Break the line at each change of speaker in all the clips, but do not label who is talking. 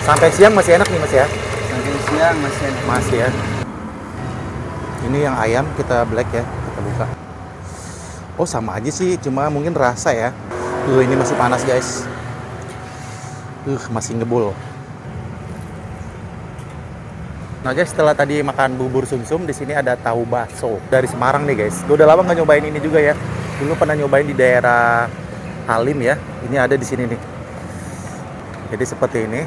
Sampai siang masih enak nih mas ya?
Sampai siang masih enak.
Masih ya. Ini yang ayam kita black ya, kita buka. Oh sama aja sih, cuma mungkin rasa ya. Ini masih panas guys. Masih ngebul. Nah guys, setelah tadi makan bubur sumsum, di sini ada tahu bakso dari Semarang nih guys. Gue udah lama nggak nyobain ini juga ya. Dulu pernah nyobain di daerah Halim ya. Ini ada di sini nih. Jadi seperti ini.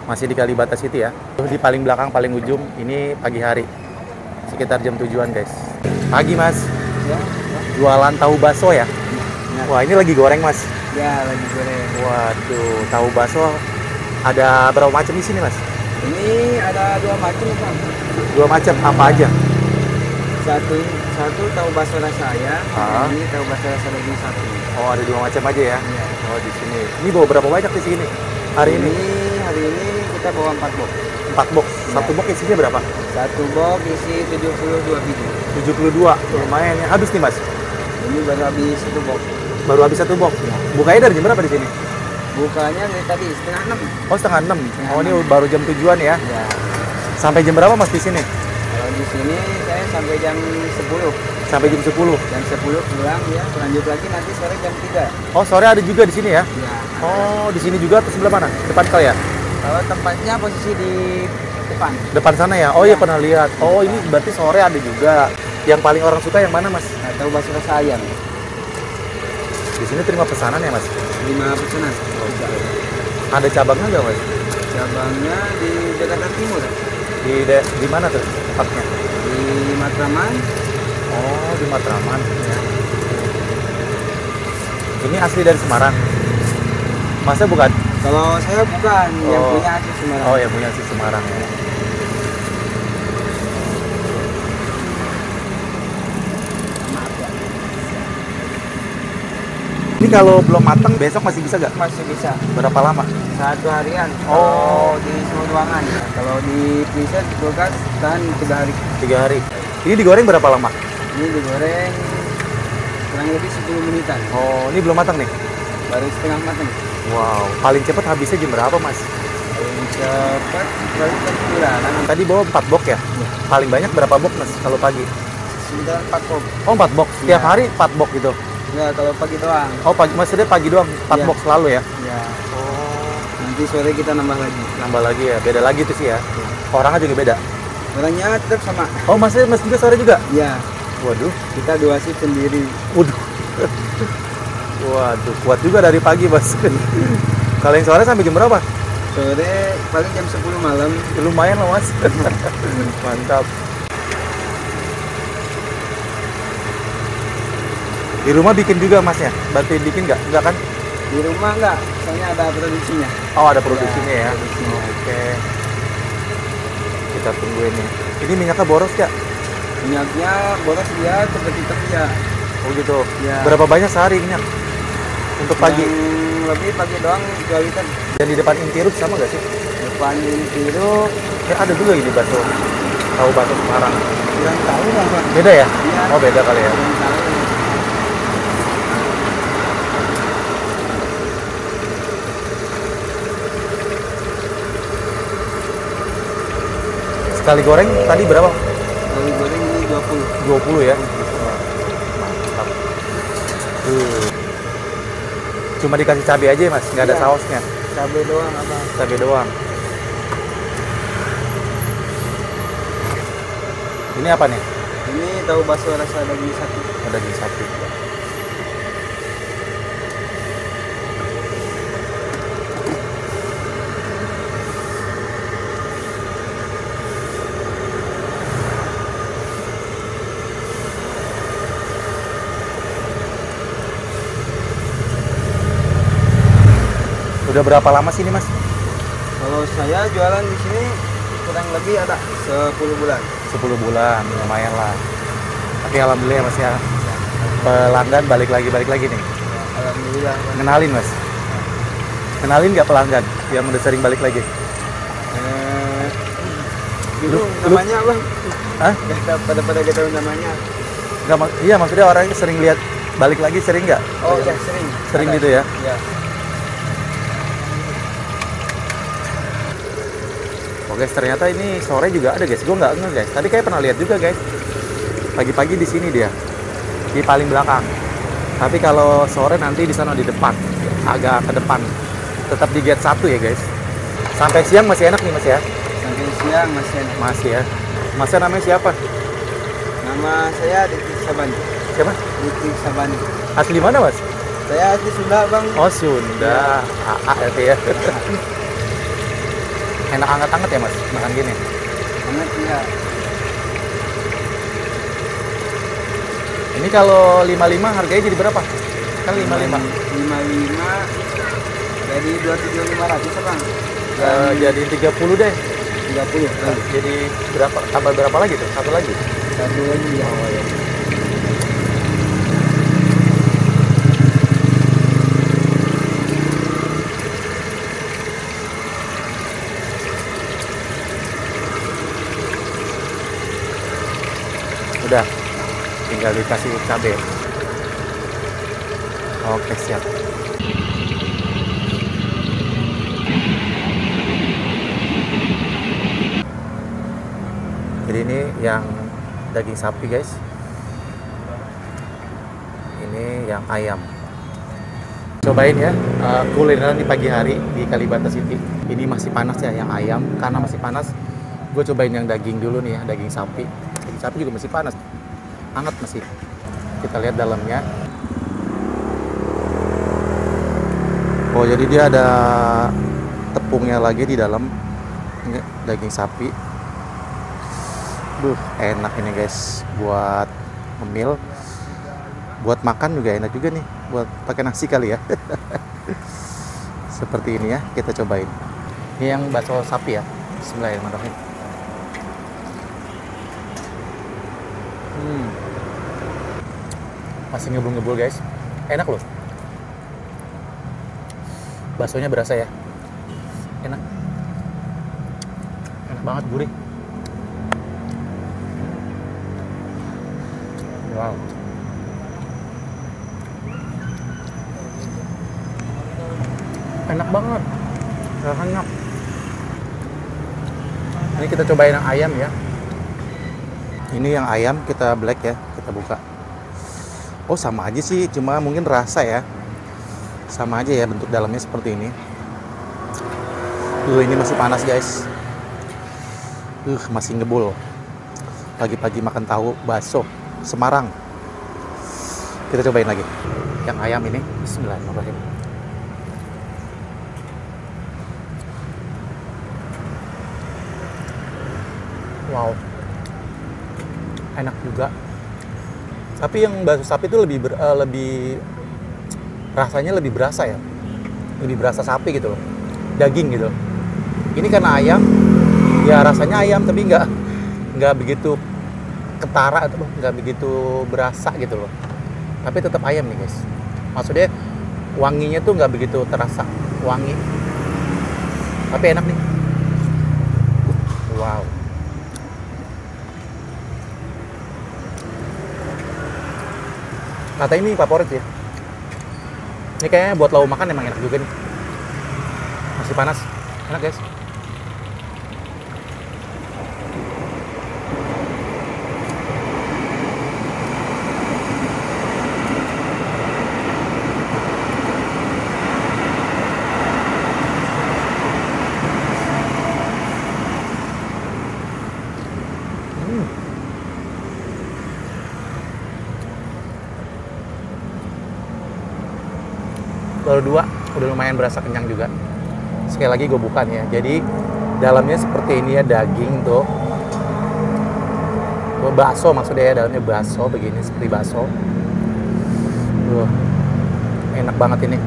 Masih di Kalibata City ya. Di paling belakang, paling ujung, ini pagi hari. Sekitar jam 7-an guys. Pagi mas.
Ya,
Jualan tahu bakso ya? Wah ini lagi goreng mas.
ya lagi goreng.
Waduh, tahu bakso ada berapa macam di sini mas?
Ini ada 2 macam Bang.
2 macam, apa aja?
Satu tahu bakso rasa ayam, ini tahu bakso rasa daging sapi.
Oh ada 2 macam aja ya?
Iya.
Oh di sini. Ini bawa berapa banyak di sini? Hari ini?
Hari ini kita bawa 4 box.
4 box. Satu box isinya berapa?
Satu box isi 72 biji.
72. Lumayan ya. Habis nih mas?
Ini baru habis 1 box.
Baru habis 1 box. Bukanya dari jam berapa di sini?
Bukanya dari tadi setengah 6.
Oh setengah 6. Oh ini baru jam 7-an ya?
Ya.
Sampai jam berapa mas di sini?
Kalau di sini saya sampai jam 10.
Sampai jam 10.
Jam 10 pulang ya, lanjut lagi nanti sore jam 3.
Oh sore ada juga di sini ya?
Ya.
Oh di sini juga atau sebelah mana? Depan kali ya?
Kalau tempatnya posisi di depan.
Depan sana ya? Oh iya pernah lihat. Oh ini berarti sore ada juga. Yang paling orang suka yang mana mas?
Atau bakso rasa ayam.
Di sini terima pesanan ya mas?
5 pesanan.
Ada cabangnya nggak mas?
Cabangnya di Jakarta Timur.
Di mana tuh tempatnya?
Di Matraman.
Oh di Matraman. Ya. Ini asli dari Semarang. Masa bukan?
Kalau saya bukan yang punya asli Semarang.
Oh yang punya asli Semarang ya.
Maaf ya.
Ini kalau belum matang besok masih bisa nggak?
Masih bisa.
Berapa lama?
1 harian.
Oh.
Di suhu ruangan. Kalau di freezer di kulkas tahan 3 hari.
3 hari. Ini digoreng berapa lama?
Ini digoreng kurang lebih 10 menitan.
Oh, ini belum matang nih?
Baru setengah matang.
Wow, paling cepat habisnya jam berapa mas?
Paling cepat baru perkiraan.
Tadi bawa 4 box ya?
Ya.
Paling banyak berapa box mas kalau pagi?
Sekitar 4 box.
Oh 4 box, tiap
Ya.
hari 4 box gitu?
Ya kalau pagi doang.
Oh pagi, maksudnya pagi doang 4
Ya.
box selalu ya?
Ya.
Oh,
Nanti sore kita nambah lagi.
nambah lagi ya, beda lagi tuh sih ya? Orangnya juga beda?
Orangnya tetap sama.
Oh masnya mas juga sore juga?
Ya.
Waduh,
Kita 2 shift sendiri.
waduh. Waduh, kuat juga dari pagi mas. Kalau yang sore sampai jam berapa?
Sore paling jam 10 malam.
Ya, lumayan loh mas. Mantap. Di rumah bikin juga masnya? Bantuin bikin nggak? Nggak kan?
Di rumah enggak, soalnya ada produksinya.
Oh ada produksinya ya?
produksinya.
Oke. Kita tungguin nih. Ini minyaknya boros ya?
Minyaknya boros dia tetap ya.
Oh gitu.
Ya.
Berapa banyak sehari minyak? Untuk pagi?
Yang lebih pagi doang 2 liter.
Dan di depan Intirut sama nggak sih?
Depan biru
Ada juga ini bakso. Tahu bakso Semarang.
kurang tahu lah Pak.
Beda ya?
Iya.
Oh beda kali ya.
Kurang tahu.
Sekali goreng tadi berapa?
Kalau goreng ini 20.
20 ya? Mantap. Cuma dikasih cabai aja ya mas? Nggak ada
Iya.
sausnya?
Cabai doang apa?
Cabai doang. Ini apa nih?
Ini tahu bakso rasa daging sapi.
Ada daging sapi. Udah berapa lama sih ini mas?
Kalau saya jualan di sini kurang lebih ada 10 bulan.
10 bulan, lumayan lah. Tapi alhamdulillah ya mas ya. Pelanggan balik lagi nih.
Alhamdulillah.
Kenalin mas. Kenalin nggak pelanggan yang udah sering balik lagi?
Dulu
Lu-
namanya apa?
Hah?
Pada gak tahu namanya.
Nggak, iya maksudnya orang yang sering lihat balik lagi sering nggak?
Oh ya sering.
Sering
Ada.
gitu ya?
Ya.
Oh guys, ternyata ini sore juga ada guys. Gue nggak ngeh guys. Tadi kayak pernah lihat juga guys. Pagi-pagi di sini dia, di paling belakang. Tapi kalau sore nanti di sana di depan, agak ke depan. Tetap di gate 1 ya guys. Sampai siang masih enak nih mas ya?
Sampai siang masih enak.
Masih ya. Masnya namanya siapa?
Nama saya Dik Sabani.
Siapa?
Dik Sabani.
Asli mana mas?
Saya asli Sunda bang.
Oh Sunda. AA itu ya. Enak hangat-hangat ya mas, makan gini.
Hangat ya.
Ini kalau 55 harganya jadi berapa? Kan 55.
55 jadi 27.500 bang.
Jadi 30 deh.
30.
Jadi berapa? Tambah berapa lagi tuh? Satu lagi.
Satu lagi ya.
Oh ya. Udah, tinggal dikasih cabai. Oke siap. Jadi ini yang daging sapi guys. Ini yang ayam. Cobain ya kulineran di pagi hari di Kalibata City. Ini masih panas ya yang ayam. Karena masih panas, gue cobain yang daging dulu nih ya, daging sapi. Daging sapi juga masih panas, hangat masih. Kita lihat dalamnya. Oh jadi dia ada tepungnya lagi di dalam. Ini daging sapi. Enak ini guys, buat ngemil, buat makan juga enak juga nih, buat pakai nasi kali ya. Seperti ini ya, kita cobain. Ini yang bakso sapi ya. Bismillahirrahmanirrahim. Masih ngebul-ngebul guys, enak loh. Baksonya berasa ya, enak banget, gurih. Wow. Enak banget. Rasanya. Ini kita cobain yang ayam ya. Ini yang ayam kita black ya, kita buka. Oh, sama aja sih, cuma mungkin rasa ya. Sama aja ya, bentuk dalamnya seperti ini. Ini masih panas, guys. Masih ngebul. Pagi-pagi makan tahu bakso Semarang. Kita cobain lagi. Yang ayam ini, bismillahirrahmanirrahim. Wow. Enak juga. Tapi yang bakso sapi itu lebih rasanya lebih berasa ya. Lebih berasa sapi gitu loh. Daging gitu. Ini karena ayam, ya rasanya ayam tapi nggak begitu ketara atau nggak begitu berasa gitu loh. Tapi tetap ayam nih guys. Maksudnya wanginya tuh nggak begitu terasa wangi. Tapi enak nih. Wow. Kata ini favorit sih. Ini kayaknya buat lauk makan emang enak juga nih. Masih panas. Enak guys. Baru dua, udah lumayan berasa kenyang juga. Sekali lagi gue buka nih ya. Jadi dalamnya seperti ini ya, daging tuh. Bakso maksudnya ya, dalamnya bakso begini seperti bakso. Enak banget ini.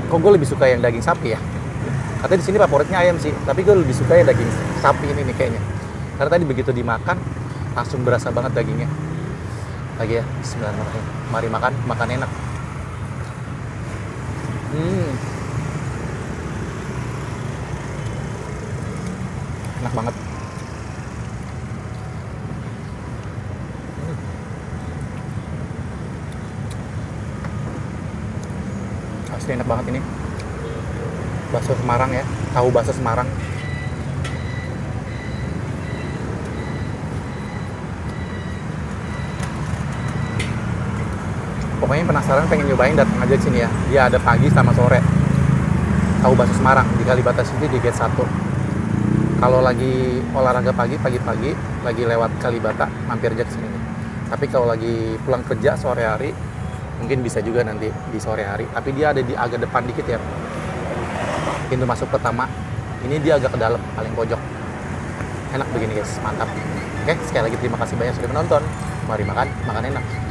Kok gue lebih suka yang daging sapi ya? Katanya di sini favoritnya ayam sih, tapi gue lebih suka yang daging sapi ini nih kayaknya. Karena tadi begitu dimakan langsung berasa banget dagingnya. Lagi ya, bismillahirrahmanirrahim. Mari makan enak. Enak banget. Asli enak banget ini. Bakso Semarang ya, tahu bakso Semarang. Pokoknya penasaran pengen nyobain, datang aja ke sini ya. Dia ada pagi sama sore. Tahu bakso Semarang di Kalibata City di gate 1. Kalau lagi olahraga pagi-pagi lagi lewat Kalibata, mampir aja ke sini nih. Tapi kalau lagi pulang kerja sore hari, mungkin bisa juga nanti di sore hari. Tapi dia ada di agak depan dikit ya. Pintu masuk pertama. Ini dia agak ke dalam, paling pojok. Enak begini guys, mantap. Oke, sekali lagi terima kasih banyak sudah menonton. Mari makan enak.